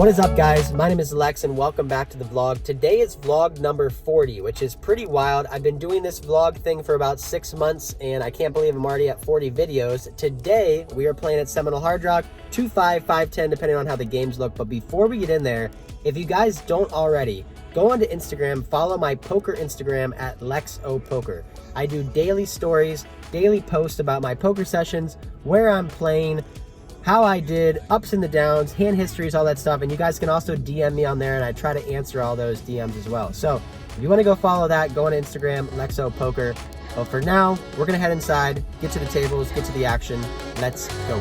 What is up, guys? My name is Lex and welcome back to the vlog. Today is vlog number 40, which is pretty wild. I've been doing this vlog thing for about 6 months and I can't believe I'm already at 40 videos. Today, we are playing at Seminole Hard Rock, 2-5, 5-10, depending on how the games look. But before we get in there, if you guys don't already, go onto Instagram, follow my poker Instagram at LexOPoker. I do daily stories, daily posts about my poker sessions, where I'm playing, how I did, ups and the downs, hand histories, all that stuff. And you guys can also DM me on there and I try to answer all those DMs as well. So if you want to go follow that, go on Instagram, LexOPoker. But for now, we're going to head inside, get to the tables, get to the action. Let's go.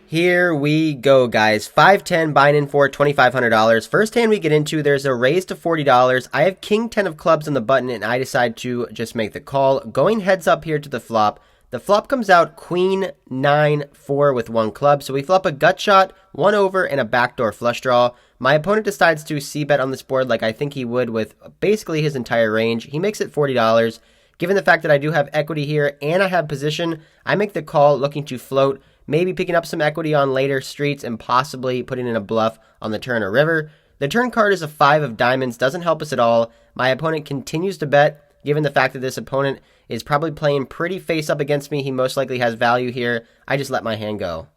Here we go, guys. 5-10 buying in for $2,500. First hand we get into, there's a raise to $40. I have King 10 of clubs on the button and I decide to just make the call. Going heads up here to the flop. The flop comes out Queen 9-4 with one club. So we flop a gut shot, one over, and a backdoor flush draw. My opponent decides to c-bet on this board like I think he would with basically his entire range. He makes it $40. Given the fact that I do have equity here and I have position, I make the call looking to float, maybe picking up some equity on later streets and possibly putting in a bluff on the turn or river. The turn card is a 5 of diamonds, doesn't help us at all. My opponent continues to bet, given the fact that this opponent is probably playing pretty face up against me. He most likely has value here. I just let my hand go.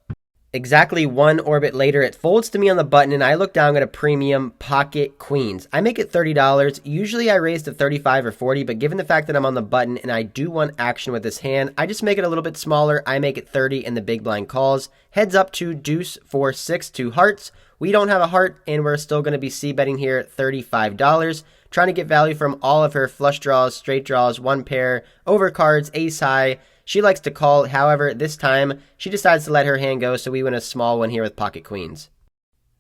Exactly one orbit later, it folds to me on the button and I look down at a premium pocket queens. I make it $30. Usually I raise to 35 or 40, but given the fact that I'm on the button and I do want action with this hand, I just make it a little bit smaller. I make it 30 and the big blind calls. Heads up to deuce 4-6 to hearts. We don't have a heart and we're still going to be c-betting here $35. Trying to get value from all of her flush draws, straight draws, one pair, overcards, ace high. She likes to call, however, this time she decides to let her hand go, so we win a small one here with pocket queens.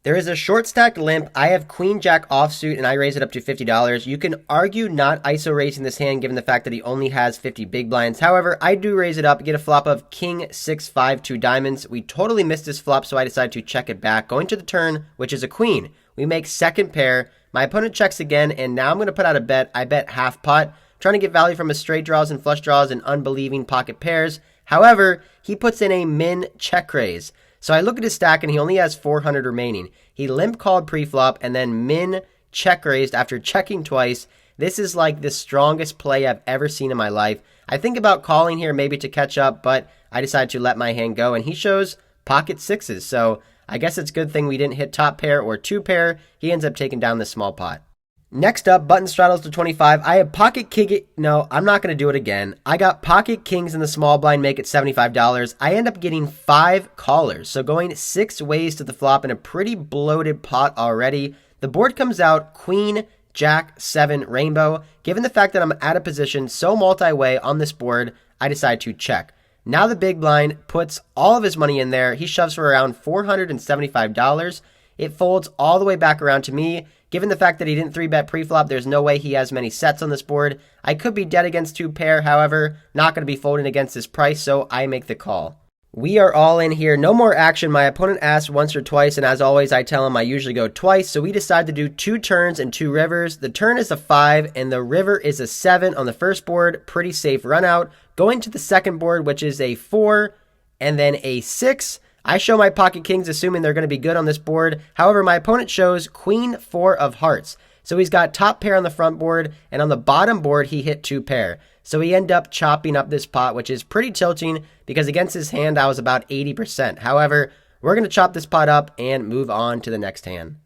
There is a short stacked limp. I have queen jack offsuit and I raise it up to $50. You can argue not ISO raising this hand given the fact that he only has 50 big blinds. However, I do raise it up, get a flop of king 6-5 2 diamonds. We totally missed this flop, so I decide to check it back. Going to the turn, which is a queen. We make second pair. My opponent checks again, and now I'm going to put out a bet. I bet half pot, trying to get value from his straight draws and flush draws and unbelieving pocket pairs. However, he puts in a min check raise. So I look at his stack and he only has 400 remaining. He limp called pre-flop and then min check raised after checking twice. This is like the strongest play I've ever seen in my life. I think about calling here maybe to catch up, but I decide to let my hand go and he shows pocket sixes. So I guess it's a good thing we didn't hit top pair or two pair. He ends up taking down this small pot. Next up, button straddles to 25. I have pocket king. No, I'm not going to do it again. I got pocket kings in the small blind, make it $75. I end up getting 5 callers. So going 6 ways to the flop in a pretty bloated pot already. The board comes out queen, jack, 7, rainbow. Given the fact that I'm out of position so multi-way on this board, I decide to check. Now the big blind puts all of his money in there. He shoves for around $475. It folds all the way back around to me. Given the fact that he didn't 3-bet pre-flop, there's no way he has many sets on this board. I could be dead against 2 pair, however, not going to be folding against this price, so I make the call. We are all in here. No more action. My opponent asks once or twice, and as always, I tell him I usually go twice, so we decide to do 2 turns and 2 rivers. The turn is a 5, and the river is a 7 on the first board. Pretty safe run out. Going to the second board, which is a 4, and then a 6. I show my pocket kings assuming they're going to be good on this board. However, my opponent shows queen 4 of hearts. So he's got top pair on the front board, and on the bottom board, he hit 2 pair. So we end up chopping up this pot, which is pretty tilting because against his hand, I was about 80%. However, we're going to chop this pot up and move on to the next hand.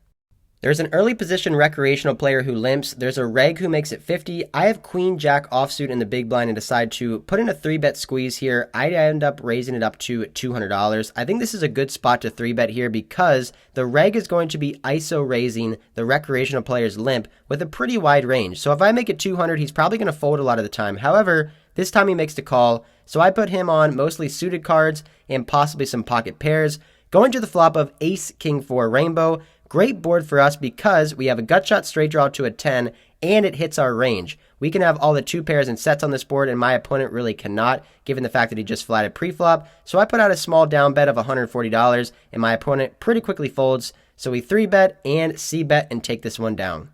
There's an early position recreational player who limps. There's a reg who makes it 50. I have queen jack offsuit in the big blind and decide to put in a 3-bet squeeze here. I end up raising it up to $200. I think this is a good spot to 3-bet here because the reg is going to be ISO raising the recreational player's limp with a pretty wide range. So if I make it 200, he's probably going to fold a lot of the time. However, this time he makes the call. So I put him on mostly suited cards and possibly some pocket pairs. Going to the flop of ace king 4 rainbow. Great board for us because we have a gut shot straight draw to a 10 and it hits our range. We can have all the 2 pairs and sets on this board and my opponent really cannot given the fact that he just flatted pre-flop. So I put out a small down bet of $140 and my opponent pretty quickly folds. So we 3-bet and C-bet and take this one down.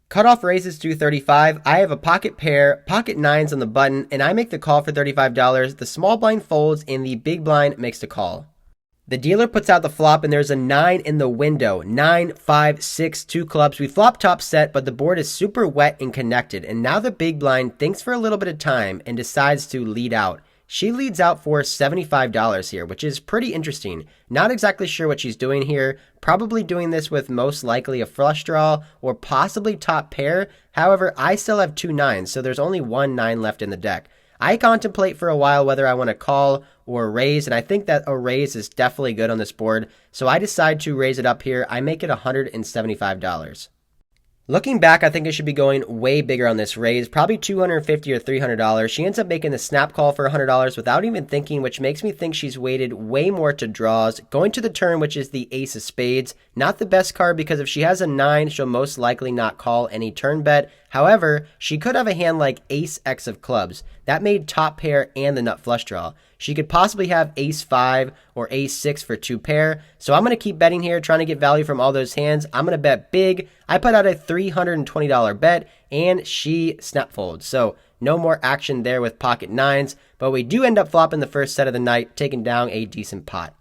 Cutoff raises to 35. I have a pocket pair, pocket nines on the button, and I make the call for $35. The small blind folds and the big blind makes the call. The dealer puts out the flop and there's a 9 in the window. 9, 5, 6, 2 clubs. We flop top set, but the board is super wet and connected. And now the big blind thinks for a little bit of time and decides to lead out. She leads out for $75 here, which is pretty interesting. Not exactly sure what she's doing here. Probably doing this with most likely a flush draw or possibly top pair. However, I still have 2 nines, so there's only 1 9 left in the deck. I contemplate for a while whether I want to call or raise, and I think that a raise is definitely good on this board, so I decide to raise it up here. I make it $175. Looking back, I think I should be going way bigger on this raise, probably $250 or $300. She ends up making the snap call for $100 without even thinking, which makes me think she's weighted way more to draws. Going to the turn, which is the ace of spades, not the best card because if she has a 9, she'll most likely not call any turn bet. However, she could have a hand like ace x of clubs. That made top pair and the nut flush draw. She could possibly have ace 5 or ace 6 for 2 pair. So I'm going to keep betting here, trying to get value from all those hands. I'm going to bet big. I put out a $320 bet and she snap folds. So no more action there with pocket nines, but we do end up flopping the first set of the night, taking down a decent pot.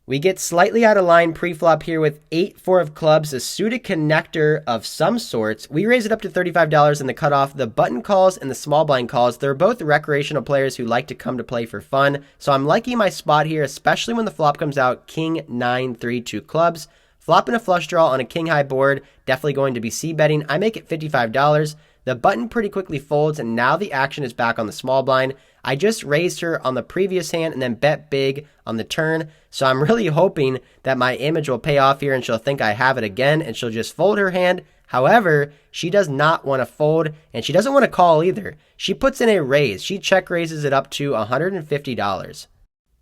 We get slightly out of line pre-flop here with 8, 4 of clubs, a suited connector of some sorts. We raise it up to $35 in the cutoff. The button calls and the small blind calls, they're both recreational players who like to come to play for fun. So I'm liking my spot here, especially when the flop comes out king, 9, 3, 2 clubs. Flopping a flush draw on a king high board, definitely going to be C-betting. I make it $55. The button pretty quickly folds and now the action is back on the small blind. I just raised her on the previous hand and then bet big on the turn. So I'm really hoping that my image will pay off here and she'll think I have it again and she'll just fold her hand. However, she does not want to fold and she doesn't want to call either. She puts in a raise. She check raises it up to $150.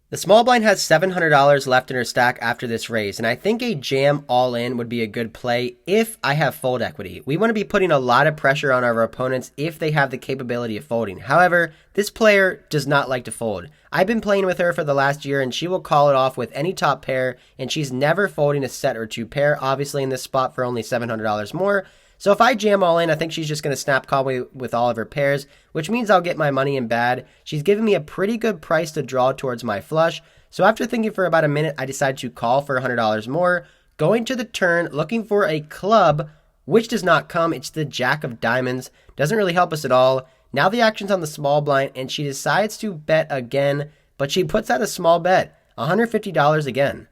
The small blind has $700 left in her stack after this raise, and I think a jam all-in would be a good play if I have fold equity. We want to be putting a lot of pressure on our opponents if they have the capability of folding. However, this player does not like to fold. I've been playing with her for the last year, and she will call it off with any top pair, and she's never folding a set or 2 pair, obviously in this spot for only $700 more. So if I jam all in, I think she's just going to snap call me with all of her pairs, which means I'll get my money in bad. She's giving me a pretty good price to draw towards my flush. So after thinking for about a minute, I decide to call for $100 more. Going to the turn, looking for a club, which does not come. It's the jack of diamonds. Doesn't really help us at all. Now the action's on the small blind, and she decides to bet again, but she puts out a small bet, $150 again.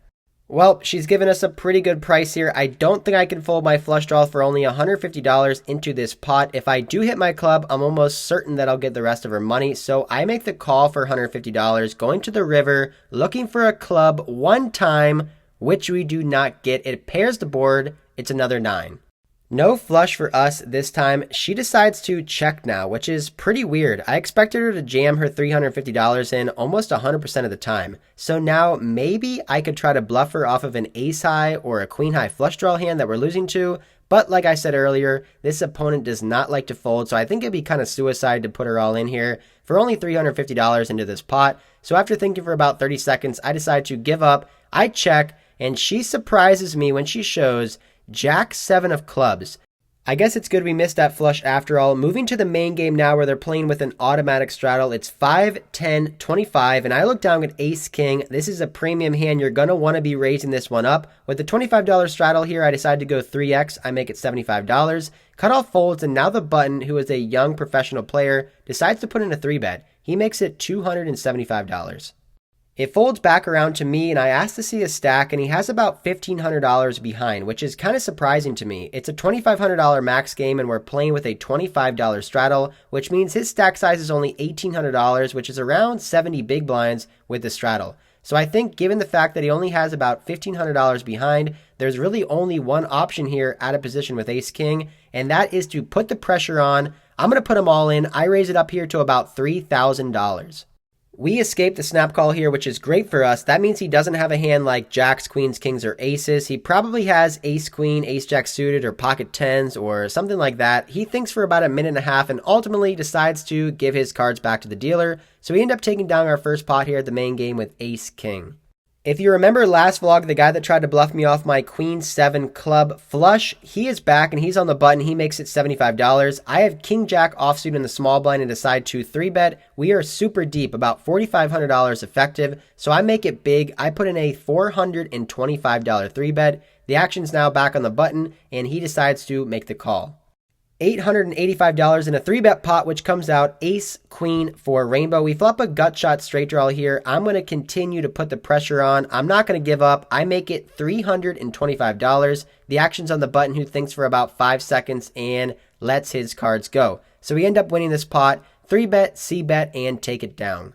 Well, she's given us a pretty good price here. I don't think I can fold my flush draw for only $150 into this pot. If I do hit my club, I'm almost certain that I'll get the rest of her money. So I make the call for $150, going to the river, looking for a club one time, which we do not get. It pairs the board. It's another 9. No flush for us this time. She decides to check now, which is pretty weird. I expected her to jam her $350 in almost 100% of the time. So now maybe I could try to bluff her off of an ace high or a queen high flush draw hand that we're losing to. But like I said earlier, this opponent does not like to fold, so I think it'd be kind of suicide to put her all in here for only $350 into this pot. So after thinking for about 30 seconds, I decide to give up. I check, and she surprises me when she shows Jack 7 of clubs. I guess it's good we missed that flush after all. Moving to the main game now where they're playing with an automatic straddle. It's 5, 10, 25, and I look down at ace king. This is a premium hand. You're going to want to be raising this one up. With the $25 straddle here, I decide to go 3x. I make it $75. Cutoff folds, and now the button, who is a young professional player, decides to put in a 3-bet. He makes it $275. It folds back around to me, and I ask to see a stack, and he has about $1,500 behind, which is kind of surprising to me. It's a $2,500 max game, and we're playing with a $25 straddle, which means his stack size is only $1,800, which is around 70 big blinds with the straddle. So I think given the fact that he only has about $1,500 behind, there's really only one option here out of position with ace-king, and that is to put the pressure on. I'm going to put him all in. I raise it up here to about $3,000. We escape the snap call here, which is great for us. That means he doesn't have a hand like jacks, queens, kings, or aces. He probably has ace, queen, ace, jack suited, or pocket tens, or something like that. He thinks for about a minute and a half and ultimately decides to give his cards back to the dealer. So we end up taking down our first pot here at the main game with ace, king. If you remember last vlog, the guy that tried to bluff me off my Queen 7 club flush, he is back and he's on the button. He makes it $75. I have King Jack offsuit in the small blind and decide to 3-bet. We are super deep, about $4,500 effective, so I make it big. I put in a $425 3-bet. The action's now back on the button and he decides to make the call. $885 in a 3-bet pot, which comes out ace queen for rainbow. We flop a gut shot straight draw here. I'm going to continue to put the pressure on. I'm not going to give up. I make it $325. The action's on the button, who thinks for about 5 seconds and lets his cards go. So we end up winning this pot. 3-bet, C-bet, and take it down.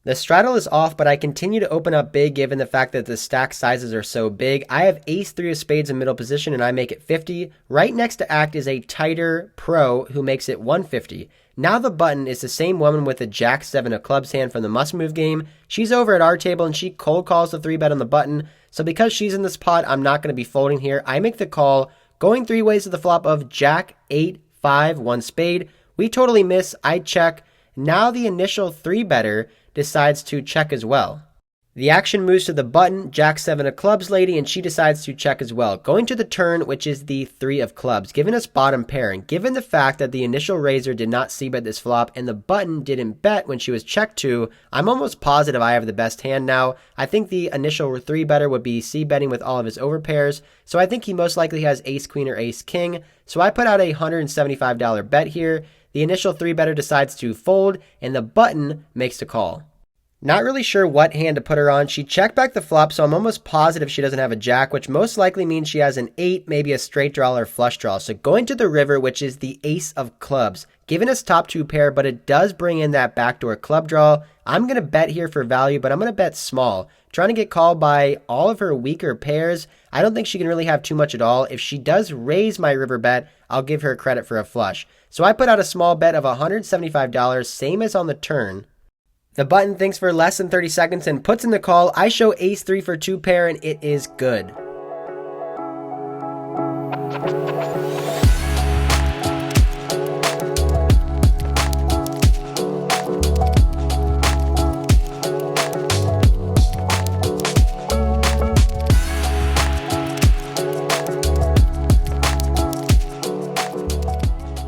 The straddle is off, but I continue to open up big given the fact that the stack sizes are so big. I have ace 3 of spades in middle position and I make it 50. Right next to act is a tighter pro who makes it 150. Now the button is the same woman with the jack 7 of clubs hand from the must move game. She's over at our table and she cold calls the 3-bet on the button. So because she's in this pot, I'm not going to be folding here. I make the call, going 3 ways to the flop of jack 8, 5, 1 spade. We totally miss. I check. Now the initial 3-better decides to check as well. The action moves to the button, jack 7 of clubs lady, and she decides to check as well. Going to the turn, which is the 3 of clubs, giving us bottom pair. And given the fact that the initial raiser did not c-bet this flop and the button didn't bet when she was checked to, I'm almost positive I have the best hand now. I think the initial 3-better would be c-betting with all of his overpairs, so I think he most likely has ace queen or ace king. So I put out a $175 bet here. The initial 3-better decides to fold, and the button makes the call. Not really sure what hand to put her on. She checked back the flop, so I'm almost positive she doesn't have a jack, which most likely means she has an 8, maybe a straight draw or flush draw. So going to the river, which is the ace of clubs, giving us top 2 pair, but it does bring in that backdoor club draw. I'm going to bet here for value, but I'm going to bet small. Trying to get called by all of her weaker pairs. I don't think she can really have too much at all. If she does raise my river bet, I'll give her credit for a flush. So I put out a small bet of $175, same as on the turn. The button thinks for less than 30 seconds and puts in the call. I show ace 3 for 2 pair and it is good.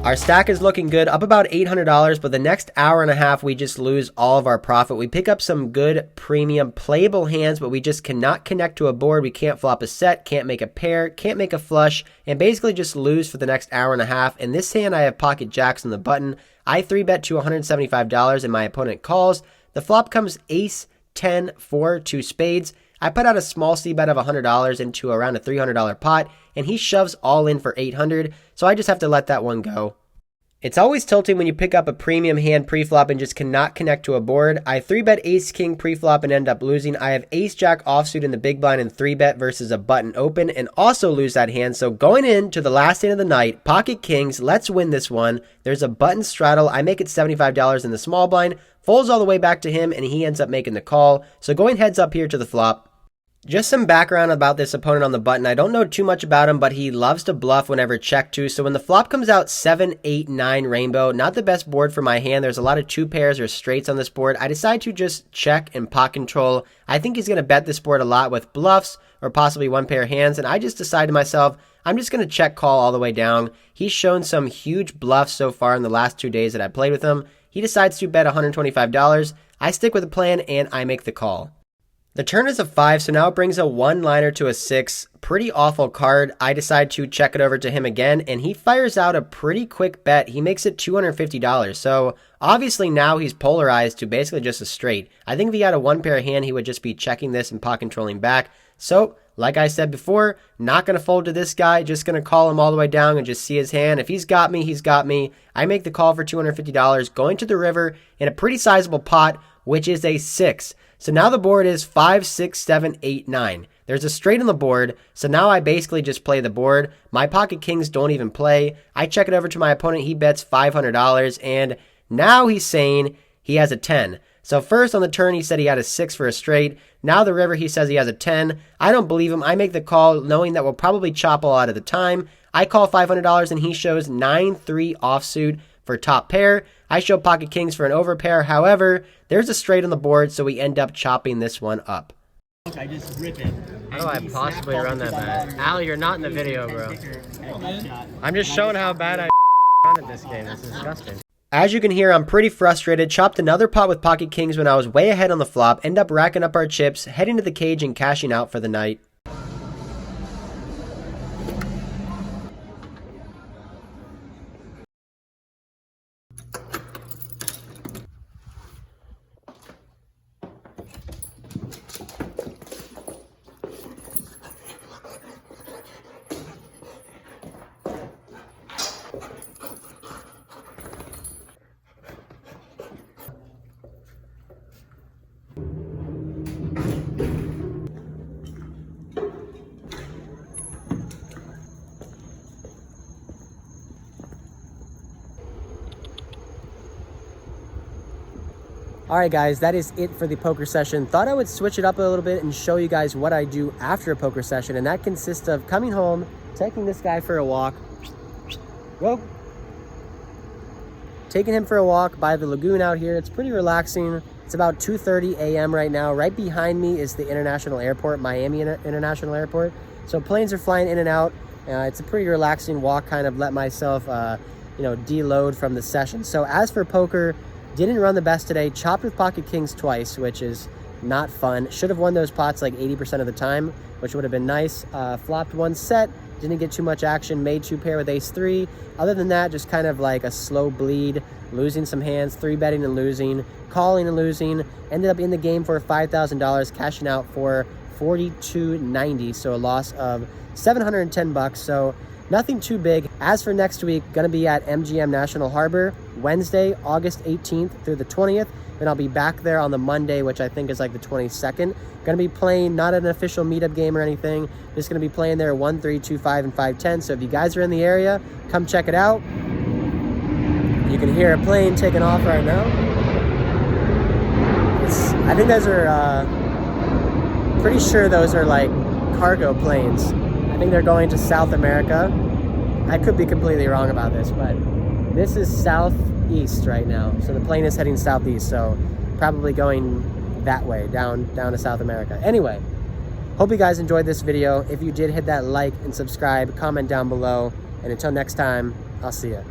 Our stack is looking good, up about $800, but the next hour and a half, we just lose all of our profit. We pick up some good premium playable hands, but we just cannot connect to a board. We can't flop a set, can't make a pair, can't make a flush, and basically just lose for the next hour and a half. In this hand, I have pocket jacks on the button. I 3-bet to $175 and my opponent calls. The flop comes ace, 10, 4, 2 spades. I put out a small c-bet of $100 into around a $300 pot, and he shoves all in for $800, so I just have to let that one go. It's always tilting when you pick up a premium hand pre-flop and just cannot connect to a board. I 3-bet ace-king pre-flop and end up losing. I have ace-jack offsuit in the big blind and 3-bet versus a button open and also lose that hand. So going into the last hand of the night, pocket kings, let's win this one. There's a button straddle. I make it $75 in the small blind, folds all the way back to him, and he ends up making the call. So going heads up here to the flop. Just some background about this opponent on the button. I don't know too much about him, but he loves to bluff whenever checked to. So when the flop comes out 7, 8, 9 rainbow, not the best board for my hand. There's a lot of 2 pairs or straights on this board. I decide to just check and pot control. I think he's going to bet this board a lot with bluffs or possibly 1 pair hands. And I just decide to myself, I'm just going to check call all the way down. He's shown some huge bluffs so far in the last 2 days that I played with him. He decides to bet $125. I stick with the plan and I make the call. The turn is a 5, so now it brings a 1-liner to a 6. Pretty awful card. I decide to check it over to him again, and he fires out a pretty quick bet. He makes it $250. So obviously now he's polarized to basically just a straight. I think if he had a 1-pair hand, he would just be checking this and pot controlling back. So like I said before, not going to fold to this guy. Just going to call him all the way down and just see his hand. If he's got me, he's got me. I make the call for $250, going to the river in a pretty sizable pot, which is a 6. So now the board is 5, 6, 7, 8, 9. There's a straight on the board, so now I basically just play the board. My pocket kings don't even play. I check it over to my opponent. He bets $500, and now he's saying he has a 10. So first on the turn, he said he had a 6 for a straight. Now the river, he says he has a 10. I don't believe him. I make the call knowing that we'll probably chop a lot at the time. I call $500, and he shows 9-3 offsuit for top pair. I show pocket kings for an overpair. However, there's a straight on the board, so we end up chopping this one up. I just rip it. How do I possibly run that bad? Al, you're not in the video, bro. I'm just showing how bad I run at this game. This is disgusting. As you can hear, I'm pretty frustrated. Chopped another pot with pocket kings when I was way ahead on the flop. End up racking up our chips, heading to the cage and cashing out for the night. Alright guys, that is it for the poker session. Thought I would switch it up a little bit and show you guys what I do after a poker session, and that consists of coming home, taking this guy for a walk, taking him for a walk by the lagoon out here. It's pretty relaxing. It's about 2:30 a.m. right now. Right behind me is the international airport, Miami International Airport. So planes are flying in and out. It's a pretty relaxing walk, kind of let myself deload from the session. So as for poker, didn't run the best today. Chopped with pocket kings twice, which is not fun. Should have won those pots like 80% of the time, which would have been nice. Flopped one set, didn't get too much action. Made two pair with ace-3. Other than that, just kind of like a slow bleed, losing some hands, 3-betting and losing, calling and losing. Ended up in the game for $5,000, cashing out for $42.90, so a loss of $710. So nothing too big. As for next week, gonna be at MGM National Harbor, Wednesday, August 18th through the 20th. Then I'll be back there on the Monday, which I think is like the 22nd. Gonna be playing, not an official meetup game or anything, just gonna be playing there 1, 3, 2, 5, and 5, 10. So if you guys are in the area, come check it out. You can hear a plane taking off right now. I think those are, pretty sure those are like cargo planes. I think they're going to South America. I could be completely wrong about this, but this is southeast right now. So the plane is heading southeast, so probably going that way, down to South America. Anyway, hope you guys enjoyed this video. If you did, hit that like and subscribe, comment down below, and until next time, I'll see ya.